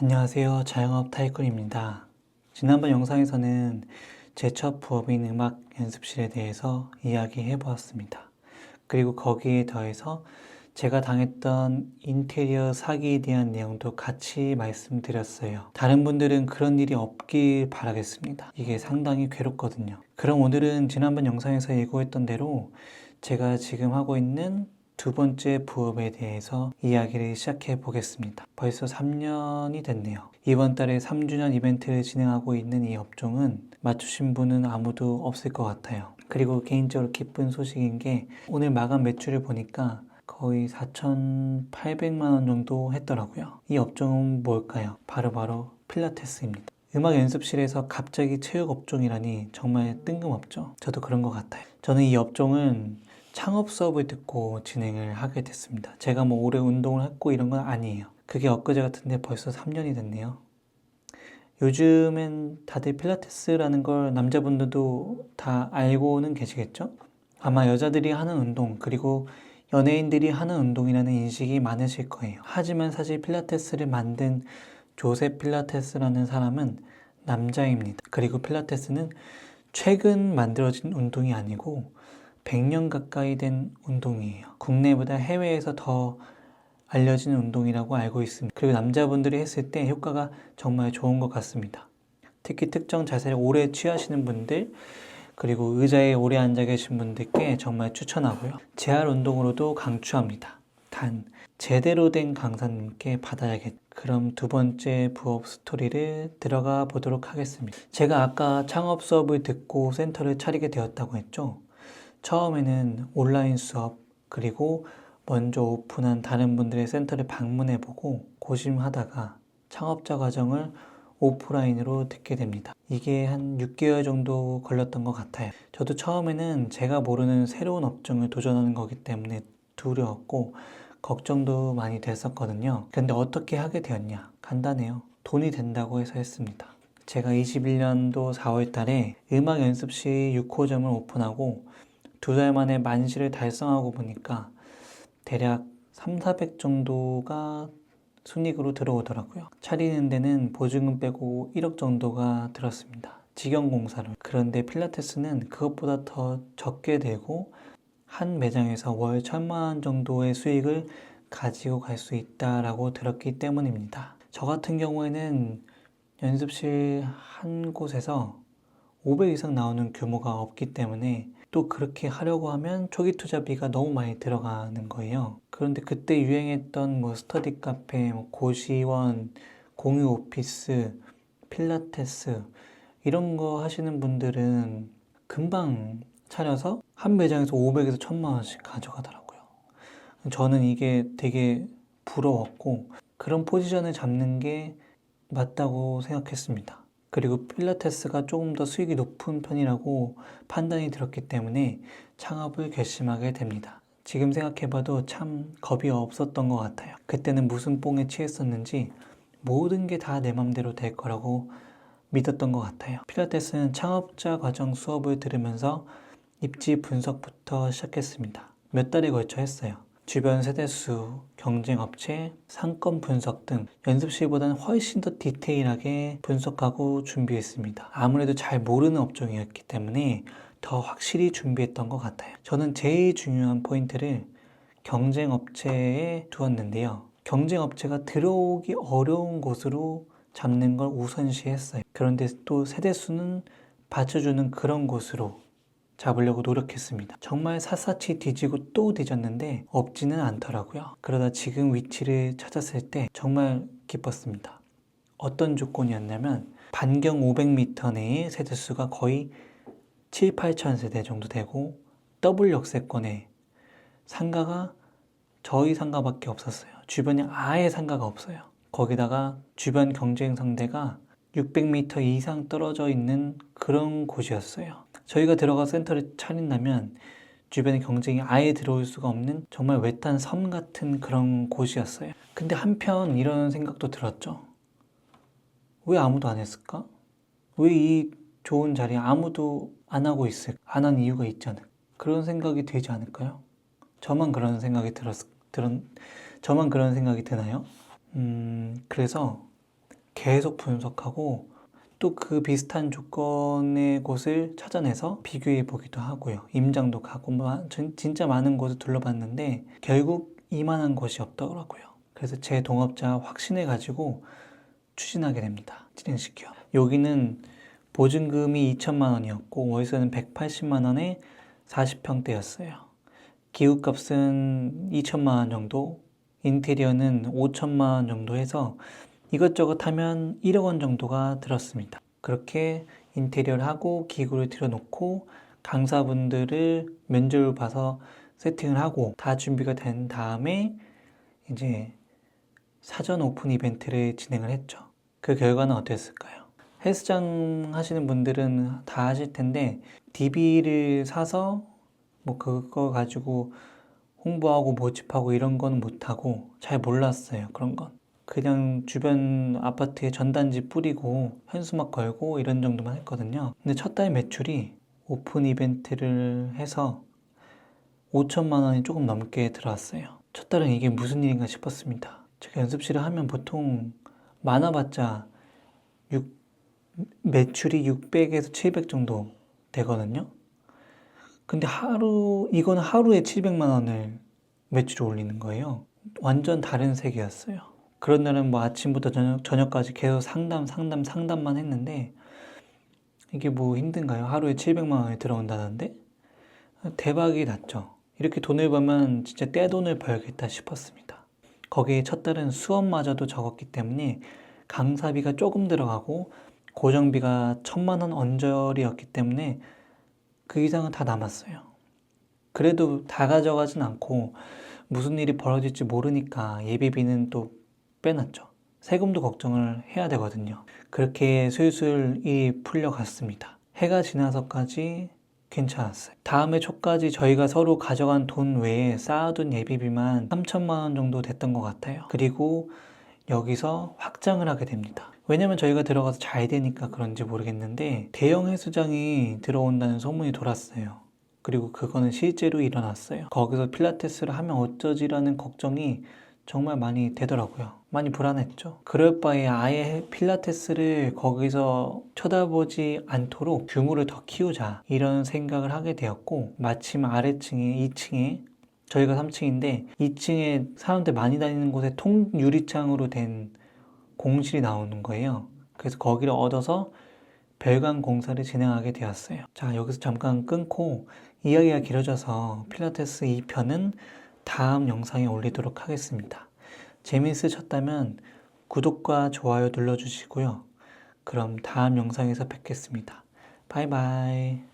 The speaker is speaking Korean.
안녕하세요. 자영업 타이쿤입니다. 지난번 영상에서는 제 첫 부업인 음악 연습실에 대해서 이야기해 보았습니다. 그리고 거기에 더해서 제가 당했던 인테리어 사기에 대한 내용도 같이 말씀드렸어요. 다른 분들은 그런 일이 없길 바라겠습니다. 이게 상당히 괴롭거든요. 그럼 오늘은 지난번 영상에서 예고했던 대로 제가 지금 하고 있는 두 번째 부업에 대해서 이야기를 시작해 보겠습니다. 벌써 3년이 됐네요. 이번 달에 3주년 이벤트를 진행하고 있는 이 업종은 맞추신 분은 아무도 없을 것 같아요. 그리고 개인적으로 기쁜 소식인 게 오늘 마감 매출을 보니까 거의 4,800만 원 정도 했더라고요. 이 업종은 뭘까요? 바로 필라테스입니다. 음악 연습실에서 갑자기 체육 업종이라니 정말 뜬금없죠. 저도 그런 것 같아요. 저는 이 업종은 창업 수업을 듣고 진행을 하게 됐습니다. 제가 뭐 오래 운동을 했고 이런 건 아니에요. 그게 엊그제 같은데 벌써 3년이 됐네요. 요즘엔 다들 필라테스라는 걸 남자분들도 다 알고는 계시겠죠? 아마 여자들이 하는 운동, 그리고 연예인들이 하는 운동이라는 인식이 많으실 거예요. 하지만 사실 필라테스를 만든 조셉 필라테스라는 사람은 남자입니다. 그리고 필라테스는 최근 만들어진 운동이 아니고 100년 가까이 된 운동이에요. 국내보다 해외에서 더 알려진 운동이라고 알고 있습니다. 그리고 남자분들이 했을 때 효과가 정말 좋은 것 같습니다. 특히 특정 자세를 오래 취하시는 분들, 그리고 의자에 오래 앉아 계신 분들께 정말 추천하고요. 재활 운동으로도 강추합니다. 단, 제대로 된 강사님께 받아야겠죠. 그럼 두 번째 부업 스토리를 들어가 보도록 하겠습니다. 제가 아까 창업 수업을 듣고 센터를 차리게 되었다고 했죠. 처음에는 온라인 수업, 그리고 먼저 오픈한 다른 분들의 센터를 방문해보고 고심하다가 창업자 과정을 오프라인으로 듣게 됩니다. 이게 한 6개월 정도 걸렸던 것 같아요. 저도 처음에는 제가 모르는 새로운 업종을 도전하는 거기 때문에 두려웠고 걱정도 많이 됐었거든요. 근데 어떻게 하게 되었냐? 간단해요. 돈이 된다고 해서 했습니다. 제가 21년도 4월 달에 음악 연습실 6호점을 오픈하고 2달 만에 만시를 달성하고 보니까 대략 3,400 정도가 순익으로 들어오더라고요. 차리는 데는 보증금 빼고 1억 정도가 들었습니다. 직영공사로. 그런데 필라테스는 그것보다 더 적게 되고 한 매장에서 월 1,000만 원 정도의 수익을 가지고 갈 수 있다라고 들었기 때문입니다. 저 같은 경우에는 연습실 한 곳에서 500 이상 나오는 규모가 없기 때문에 또 그렇게 하려고 하면 초기 투자비가 너무 많이 들어가는 거예요. 그런데 그때 유행했던 뭐 스터디 카페, 뭐 고시원, 공유 오피스, 필라테스 이런 거 하시는 분들은 금방 차려서 한 매장에서 500에서 1,000만 원씩 가져가더라고요. 저는 이게 되게 부러웠고 그런 포지션을 잡는 게 맞다고 생각했습니다. 그리고 필라테스가 조금 더 수익이 높은 편이라고 판단이 들었기 때문에 창업을 결심하게 됩니다. 지금 생각해봐도 참 겁이 없었던 것 같아요. 그때는 무슨 뽕에 취했었는지 모든 게 다 내 맘대로 될 거라고 믿었던 것 같아요. 필라테스는 창업자 과정 수업을 들으면서 입지 분석부터 시작했습니다. 몇 달에 걸쳐 했어요. 주변 세대수, 경쟁업체, 상권 분석 등 연습실보다는 훨씬 더 디테일하게 분석하고 준비했습니다. 아무래도 잘 모르는 업종이었기 때문에 더 확실히 준비했던 것 같아요. 저는 제일 중요한 포인트를 경쟁업체에 두었는데요. 경쟁업체가 들어오기 어려운 곳으로 잡는 걸 우선시했어요. 그런데 또 세대수는 받쳐주는 그런 곳으로 잡으려고 노력했습니다. 정말 샅샅이 뒤지고 또 뒤졌는데 없지는 않더라고요. 그러다 지금 위치를 찾았을 때 정말 기뻤습니다. 어떤 조건이었냐면 반경 500m 내의 세대수가 거의 7, 8천 세대 정도 되고 더블 역세권에 상가가 저희 상가밖에 없었어요. 주변에 아예 상가가 없어요. 거기다가 주변 경쟁 상대가 600m 이상 떨어져 있는 그런 곳이었어요. 저희가 들어가 센터를 차린다면 주변에 경쟁이 아예 들어올 수가 없는 정말 외딴 섬 같은 그런 곳이었어요. 근데 한편 이런 생각도 들었죠. 왜 아무도 안 했을까? 왜 이 좋은 자리에 아무도 안 하고 있을까? 안 한 이유가 있지 않을까? 그런 생각이 들지 않을까요? 저만 그런 생각이 저만 그런 생각이 드나요? 그래서 계속 분석하고 또 그 비슷한 조건의 곳을 찾아내서 비교해 보기도 하고요. 임장도 가고 진짜 많은 곳을 둘러봤는데 결국 이만한 곳이 없더라고요. 그래서 제 동업자 확신해 가지고 추진하게 됩니다. 진행시켜. 여기는 보증금이 2천만 원이었고 월세는 180만 원에 40평대였어요. 기후값은 2천만 원 정도, 인테리어는 5천만 원 정도 해서 이것저것 하면 1억 원 정도가 들었습니다. 그렇게 인테리어를 하고 기구를 들여놓고 강사분들을 면접을 봐서 세팅을 하고 다 준비가 된 다음에 이제 사전 오픈 이벤트를 진행을 했죠. 그 결과는 어땠을까요? 헬스장 하시는 분들은 다 하실 텐데 DB를 사서 뭐 그거 가지고 홍보하고 모집하고 이런 건 못하고 잘 몰랐어요. 그런 건. 그냥 주변 아파트에 전단지 뿌리고 현수막 걸고 이런 정도만 했거든요. 근데 첫 달 매출이 오픈 이벤트를 해서 5천만 원이 조금 넘게 들어왔어요. 첫 달은 이게 무슨 일인가 싶었습니다. 제가 연습실을 하면 보통 많아봤자 매출이 600에서 700 정도 되거든요. 근데 이거는 하루에 700만 원을 매출을 올리는 거예요. 완전 다른 세계였어요. 그런 날은 뭐 아침부터 저녁까지 계속 상담만 했는데 이게 뭐 힘든가요? 하루에 700만 원이 들어온다는데? 대박이 났죠. 이렇게 돈을 벌면 진짜 떼돈을 벌겠다 싶었습니다. 거기에 첫 달은 수업마저도 적었기 때문에 강사비가 조금 들어가고 고정비가 1,000만 원 언저리였기 때문에 그 이상은 다 남았어요. 그래도 다 가져가진 않고 무슨 일이 벌어질지 모르니까 예비비는 또 빼놨죠. 세금도 걱정을 해야 되거든요. 그렇게 슬슬 일이 풀려갔습니다. 해가 지나서까지 괜찮았어요. 다음 해 초까지 저희가 서로 가져간 돈 외에 쌓아둔 예비비만 3천만 원 정도 됐던 것 같아요. 그리고 여기서 확장을 하게 됩니다. 왜냐면 저희가 들어가서 잘 되니까 그런지 모르겠는데 대형 헬스장이 들어온다는 소문이 돌았어요. 그리고 그거는 실제로 일어났어요. 거기서 필라테스를 하면 어쩌지라는 걱정이 정말 많이 되더라고요. 많이 불안했죠. 그럴 바에 아예 필라테스를 거기서 쳐다보지 않도록 규모를 더 키우자 이런 생각을 하게 되었고 마침 아래층에 2층에 저희가 3층인데 2층에 사람들 많이 다니는 곳에 통유리창으로 된 공실이 나오는 거예요. 그래서 거기를 얻어서 별관 공사를 진행하게 되었어요. 자, 여기서 잠깐 끊고 이야기가 길어져서 필라테스 2편은 다음 영상에 올리도록 하겠습니다. 재미있으셨다면 구독과 좋아요 눌러주시고요. 그럼 다음 영상에서 뵙겠습니다. 바이바이.